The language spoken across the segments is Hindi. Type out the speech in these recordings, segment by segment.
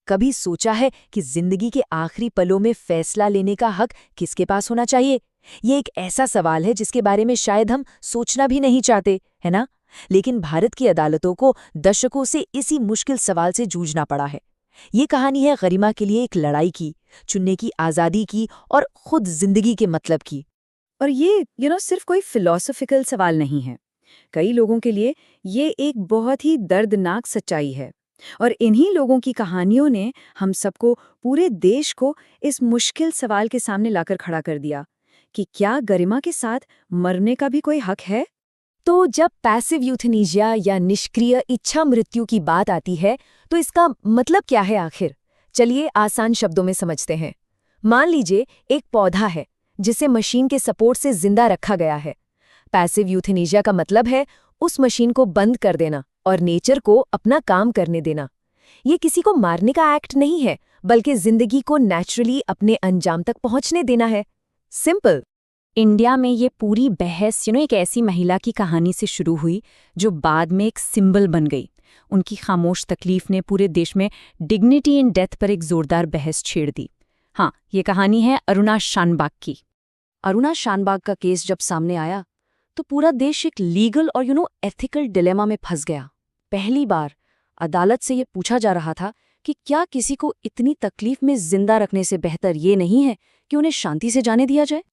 कभी सोचा है कि जिंदगी के आखिरी पलों में फैसला लेने का हक किसके पास होना चाहिए? ये एक ऐसा सवाल है जिसके बारे में शायद हम सोचना भी नहीं चाहते, है ना? लेकिन भारत की अदालतों को दशकों से इसी मुश्किल सवाल से जूझना पड़ा है। ये कहानी है गरिमा के लिए एक लड़ाई की, चुनने की आज़ादी की और खुद जिंदगी के मतलब की। और ये सिर्फ कोई फिलॉसफिकल सवाल नहीं है। कई लोगों के लिए ये एक बहुत ही दर्दनाक सच्चाई है। और इन्हीं लोगों की कहानियों ने हम सबको, पूरे देश को इस मुश्किल सवाल के सामने लाकर खड़ा कर दिया कि क्या गरिमा के साथ मरने का भी कोई हक है? तो जब पैसिव यूथेनेशिया या निष्क्रिय इच्छा मृत्यु की बात आती है, तो इसका मतलब क्या है आखिर? चलिए आसान शब्दों में समझते हैं। मान लीजिए एक पौधा है जिसे मशीन के सपोर्ट से जिंदा रखा गया है। पैसिव यूथेनेशिया का मतलब है उस मशीन को बंद कर देना और नेचर को अपना काम करने देना। ये किसी को मारने का एक्ट नहीं है, बल्कि जिंदगी को नेचुरली अपने अंजाम तक पहुंचने देना है। सिंपल। इंडिया में ये पूरी बहस एक ऐसी महिला की कहानी से शुरू हुई जो बाद में एक सिंबल बन गई। उनकी खामोश तकलीफ ने पूरे देश में डिग्निटी इन डेथ पर एक जोरदार बहस छेड़ दी। हाँ, ये कहानी है अरुणा शानबाग की। अरुणा शानबाग का केस जब सामने आया तो पूरा देश एक लीगल और एथिकल डिलेमा में फंस गया। पहली बार अदालत से ये पूछा जा रहा था कि क्या किसी को इतनी तकलीफ में जिंदा रखने से बेहतर ये नहीं है कि उन्हें शांति से जाने दिया जाए।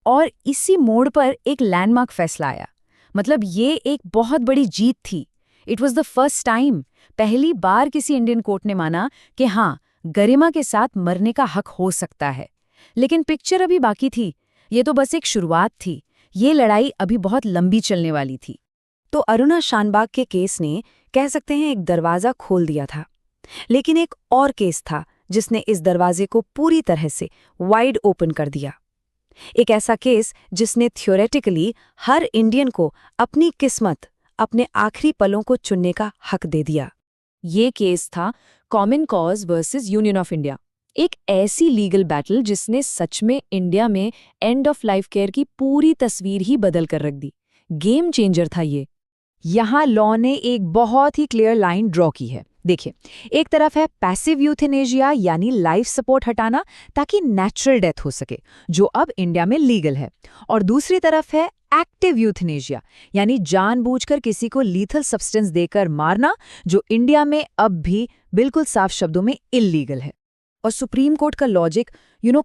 और इसी मोड़ पर एक लैंडमार्क फैसला आया। मतलब ये एक बहुत बड़ी जीत थी। It was the first time, पहली बार किसी इंडियन कोर्ट ने माना कि हाँ, गरिमा के साथ मरने का हक हो सकता है। लेकिन पिक्चर अभी बाकी थी। ये तो बस एक शुरुआत थी। ये लड़ाई अभी बहुत लंबी चलने वाली थी। तो अरुणा शानबाग के केस ने, कह सकते हैं, एक दरवाज़ा खोल दिया था। लेकिन एक और केस था जिसने इस दरवाजे को पूरी तरह से वाइड ओपन कर दिया। एक ऐसा केस जिसने थ्योरेटिकली हर इंडियन को अपनी किस्मत, अपने आखिरी पलों को चुनने का हक दे दिया। ये केस था common cause versus union of India. एक ऐसी लीगल बैटल जिसने सच में इंडिया में एंड ऑफ लाइफ केयर की पूरी तस्वीर ही बदल कर रख दी। गेम चेंजर था ये। यहाँ लॉ ने एक बहुत ही क्लियर लाइन ड्रॉ की है। देखिए, एक तरफ है पैसिव यूथेनेशिया यानी लाइफ सपोर्ट हटाना ताकि नेचुरल डेथ हो सके, जो अब इंडिया में लीगल है। और दूसरी तरफ है एक्टिव यूथेनेशिया यानी जानबूझकर किसी को लीथल सब्सटेंस देकर मारना, जो इंडिया में अब भी बिल्कुल साफ शब्दों में इल्लीगल है। और सुप्रीम कोर्ट का लॉजिक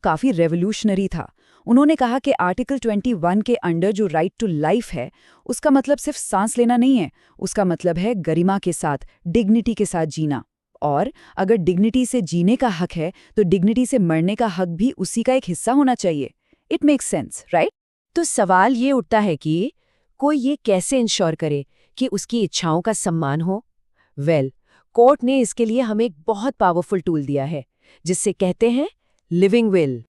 काफ़ी रेवोल्यूशनरी था। उन्होंने कहा कि आर्टिकल 21 के अंडर जो राइट टू लाइफ है, उसका मतलब सिर्फ सांस लेना नहीं है, उसका मतलब है गरिमा के साथ, डिग्निटी के साथ जीना। और अगर डिग्निटी से जीने का हक है तो डिग्निटी से मरने का हक भी उसी का एक हिस्सा होना चाहिए। It makes sense, right? तो सवाल ये उठता है कि कोई ये कैसे इंश्योर करे कि उसकी इच्छाओं का सम्मान हो? कोर्ट ने इसके लिए हमें एक बहुत पावरफुल टूल दिया है, जिससे कहते हैं लिविंग विल।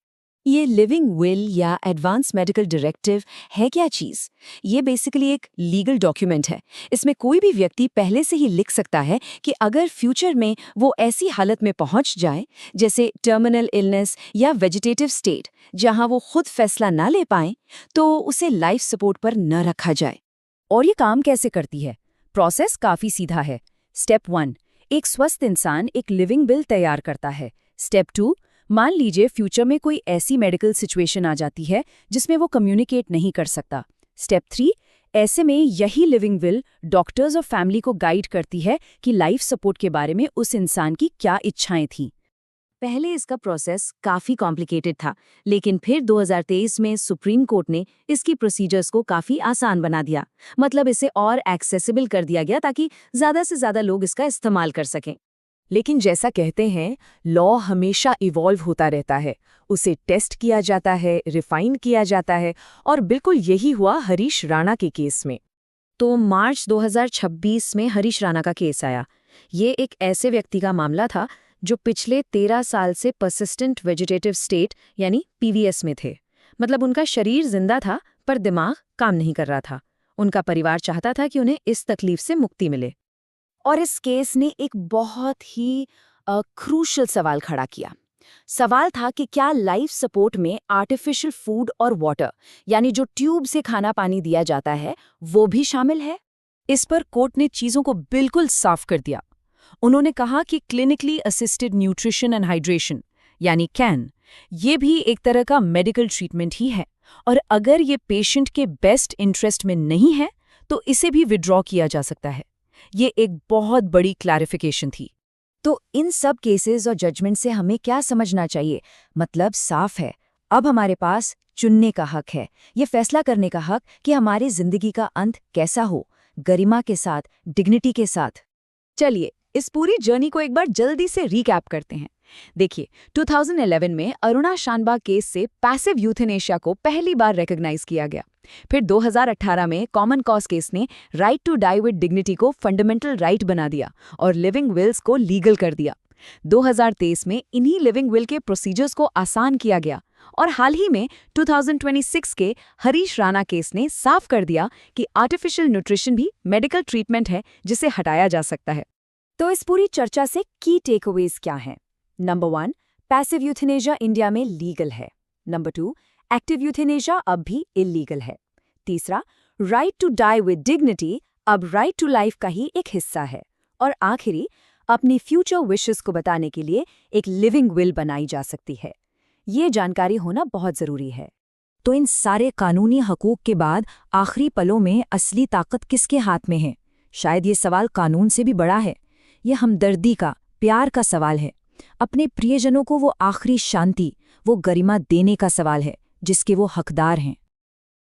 ये लिविंग विल या एडवांस मेडिकल डायरेक्टिव है क्या चीज़? ये बेसिकली एक लीगल डॉक्यूमेंट है। इसमें कोई भी व्यक्ति पहले से ही लिख सकता है कि अगर फ्यूचर में वो ऐसी हालत में पहुंच जाए, जैसे टर्मिनल इलनेस या वेजिटेटिव स्टेट, जहां वो खुद फैसला ना ले पाए, तो उसे लाइफ सपोर्ट पर न रखा जाए। और ये काम कैसे करती है? प्रोसेस काफ़ी सीधा है। स्टेप 1, एक स्वस्थ इंसान एक लिविंग विल तैयार करता है। स्टेप 2, मान लीजिए फ्यूचर में कोई ऐसी मेडिकल सिचुएशन आ जाती है जिसमें वो कम्युनिकेट नहीं कर सकता। स्टेप 3, ऐसे में यही लिविंग विल डॉक्टर्स और फैमिली को गाइड करती है कि लाइफ सपोर्ट के बारे में उस इंसान की क्या इच्छाएं थीं। पहले इसका प्रोसेस काफ़ी कॉम्प्लिकेटेड था, लेकिन फिर 2023 में सुप्रीम कोर्ट ने इसकी प्रोसीजर्स को काफ़ी आसान बना दिया। मतलब इसे और एक्सेसिबल कर दिया गया ताकि ज़्यादा से ज़्यादा लोग इसका इस्तेमाल कर सकें। लेकिन जैसा कहते हैं, लॉ हमेशा इवॉल्व होता रहता है। उसे टेस्ट किया जाता है, रिफाइन किया जाता है, और बिल्कुल यही हुआ हरीश राणा के केस में। तो मार्च 2026 में हरीश राणा का केस आया। ये एक ऐसे व्यक्ति का मामला था जो पिछले 13 साल से परसिस्टेंट वेजिटेटिव स्टेट यानी पीवीएस में थे। मतलब उनका शरीर जिंदा था पर दिमाग काम नहीं कर रहा था। उनका परिवार चाहता था कि उन्हें इस तकलीफ से मुक्ति मिले। और इस केस ने एक बहुत ही क्रूशल सवाल खड़ा किया। सवाल था कि क्या लाइफ सपोर्ट में आर्टिफिशियल फूड और वाटर, यानी जो ट्यूब से खाना पानी दिया जाता है, वो भी शामिल है? इस पर कोर्ट ने चीजों को बिल्कुल साफ कर दिया। उन्होंने कहा कि clinically assisted nutrition and hydration यानी कैन ये भी एक तरह का मेडिकल ट्रीटमेंट ही है, और अगर ये पेशेंट के बेस्ट इंटरेस्ट में नहीं है तो इसे भी विड्रॉ किया जा सकता है। ये एक बहुत बड़ी क्लैरिफिकेशन थी। तो इन सब केसेस और जजमेंट से हमें क्या समझना चाहिए? मतलब साफ है, अब हमारे पास चुनने का हक है, ये फैसला करने का हक कि हमारी जिंदगी का अंत कैसा हो, गरिमा के साथ, डिग्निटी के साथ। चलिए इस पूरी जर्नी को एक बार जल्दी से रीकैप करते हैं। देखिए, 2011 में अरुणा शानबा केस से पैसिव यूथेनेशिया को पहली बार रिकॉग्नाइज किया गया। फिर 2018 में कॉमन कॉज केस ने right to die with dignity को फंडामेंटल राइट बना दिया और लिविंग विल्स को लीगल कर दिया। 2023 में इन्हीं लिविंग विल के प्रोसीजर्स को आसान किया गया, और हाल ही में 2026 के हरीश राणा केस ने साफ कर दिया कि आर्टिफिशियल न्यूट्रिशन भी मेडिकल ट्रीटमेंट है जिसे हटाया जा सकता है। तो इस पूरी चर्चा से की टेकअवेज क्या हैं? नंबर 1, पैसिव यूथेनेशिया इंडिया में लीगल है। नंबर 2, एक्टिव यूथेनेशिया अब भी इलीगल है। तीसरा, right to die with dignity अब राइट टू लाइफ का ही एक हिस्सा है। और आखिरी, अपनी फ्यूचर विशेस को बताने के लिए एक लिविंग विल बनाई जा सकती है। ये जानकारी होना बहुत जरूरी है। तो इन सारे कानूनी हकूक के बाद आखिरी पलों में असली ताकत किसके हाथ में है? शायद ये सवाल कानून से भी बड़ा है। ये हमदर्दी का, प्यार का सवाल है। अपने प्रियजनों को वो आखिरी शांति, वो गरिमा देने का सवाल है जिसके वो हकदार हैं।